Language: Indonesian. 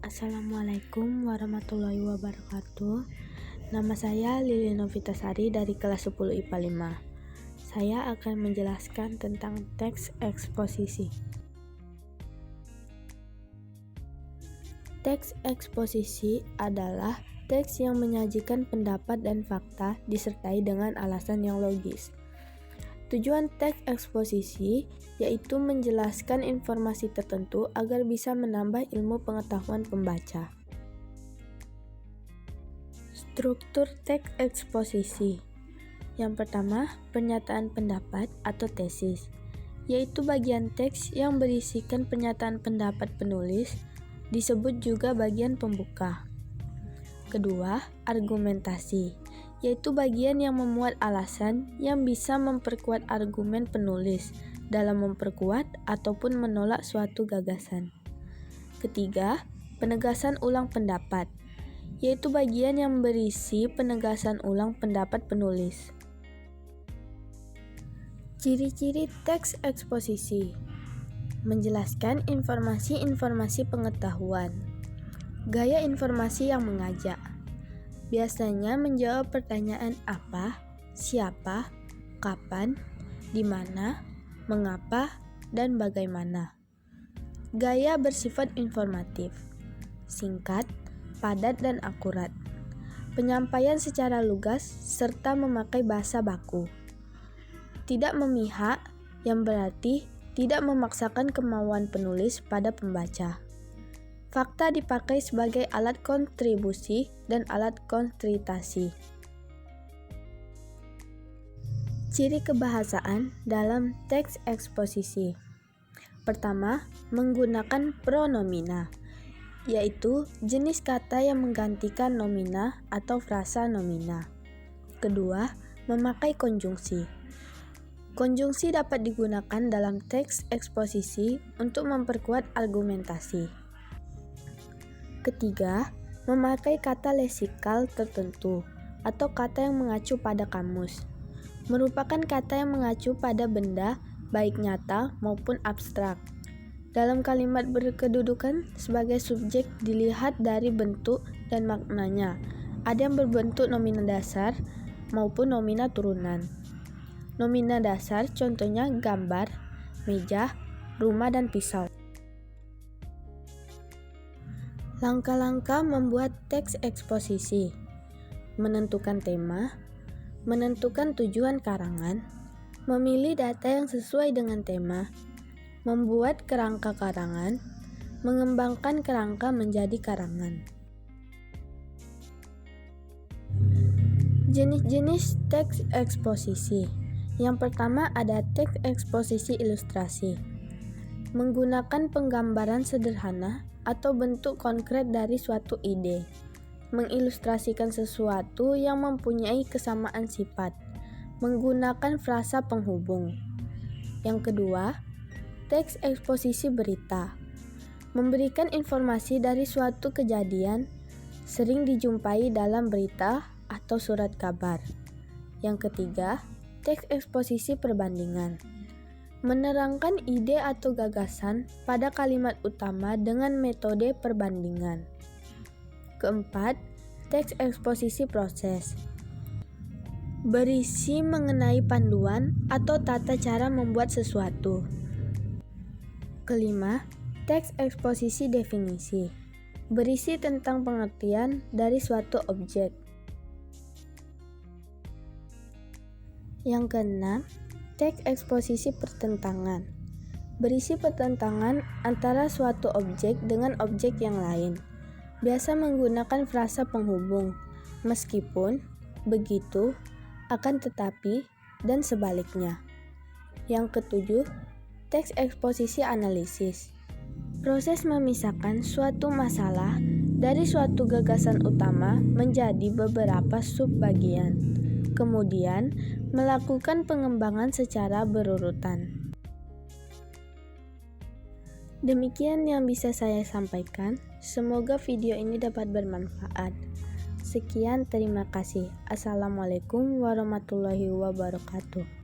Assalamualaikum warahmatullahi wabarakatuh. Nama saya Lili Novitasari dari kelas 10 IPA 5. Saya akan menjelaskan tentang teks eksposisi. Teks eksposisi adalah teks yang menyajikan pendapat dan fakta disertai dengan alasan yang logis. Tujuan teks eksposisi yaitu menjelaskan informasi tertentu agar bisa menambah ilmu pengetahuan pembaca. Struktur teks eksposisi. Yang pertama, pernyataan pendapat atau tesis, yaitu bagian teks yang berisikan pernyataan pendapat penulis, disebut juga bagian pembuka. Kedua, argumentasi, yaitu bagian yang memuat alasan yang bisa memperkuat argumen penulis dalam memperkuat ataupun menolak suatu gagasan. Ketiga, penegasan ulang pendapat, yaitu bagian yang berisi penegasan ulang pendapat penulis. Ciri-ciri teks eksposisi: menjelaskan informasi-informasi pengetahuan. Gaya informasi yang mengajak, biasanya menjawab pertanyaan apa, siapa, kapan, di mana, mengapa, dan bagaimana. Gaya bersifat informatif, singkat, padat, dan akurat. Penyampaian secara lugas serta memakai bahasa baku. Tidak memihak, yang berarti tidak memaksakan kemauan penulis pada pembaca. Fakta dipakai sebagai alat kontribusi dan alat kontritasi. Ciri kebahasaan dalam teks eksposisi. Pertama, menggunakan pronomina, yaitu jenis kata yang menggantikan nomina atau frasa nomina. Kedua, memakai konjungsi. Konjungsi dapat digunakan dalam teks eksposisi untuk memperkuat argumentasi. Ketiga, memakai kata leksikal tertentu atau kata yang mengacu pada kamus. Merupakan kata yang mengacu pada benda, baik nyata maupun abstrak. Dalam kalimat berkedudukan sebagai subjek dilihat dari bentuk dan maknanya. Ada yang berbentuk nomina dasar maupun nomina turunan. Nomina dasar contohnya gambar, meja, rumah, dan pisau. Langkah-langkah membuat teks eksposisi: menentukan tema, menentukan tujuan karangan, memilih data yang sesuai dengan tema, membuat kerangka karangan, mengembangkan kerangka menjadi karangan. Jenis-jenis teks eksposisi. Yang pertama ada teks eksposisi ilustrasi. Menggunakan penggambaran sederhana atau bentuk konkret dari suatu ide, mengilustrasikan sesuatu yang mempunyai kesamaan sifat, menggunakan frasa penghubung. Yang kedua, teks eksposisi berita, memberikan informasi dari suatu kejadian, sering dijumpai dalam berita atau surat kabar. Yang ketiga, teks eksposisi perbandingan, menerangkan ide atau gagasan pada kalimat utama dengan metode perbandingan. Keempat, teks eksposisi proses, berisi mengenai panduan atau tata cara membuat sesuatu. Kelima, teks eksposisi definisi, berisi tentang pengertian dari suatu objek. Yang keenam, teks eksposisi pertentangan, berisi pertentangan antara suatu objek dengan objek yang lain, biasa menggunakan frasa penghubung, meskipun, begitu, akan tetapi, dan sebaliknya. Yang ketujuh, teks eksposisi analisis, proses memisahkan suatu masalah dari suatu gagasan utama menjadi beberapa subbagian, kemudian melakukan pengembangan secara berurutan. Demikian yang bisa saya sampaikan. Semoga video ini dapat bermanfaat. Sekian, terima kasih. Assalamualaikum warahmatullahi wabarakatuh.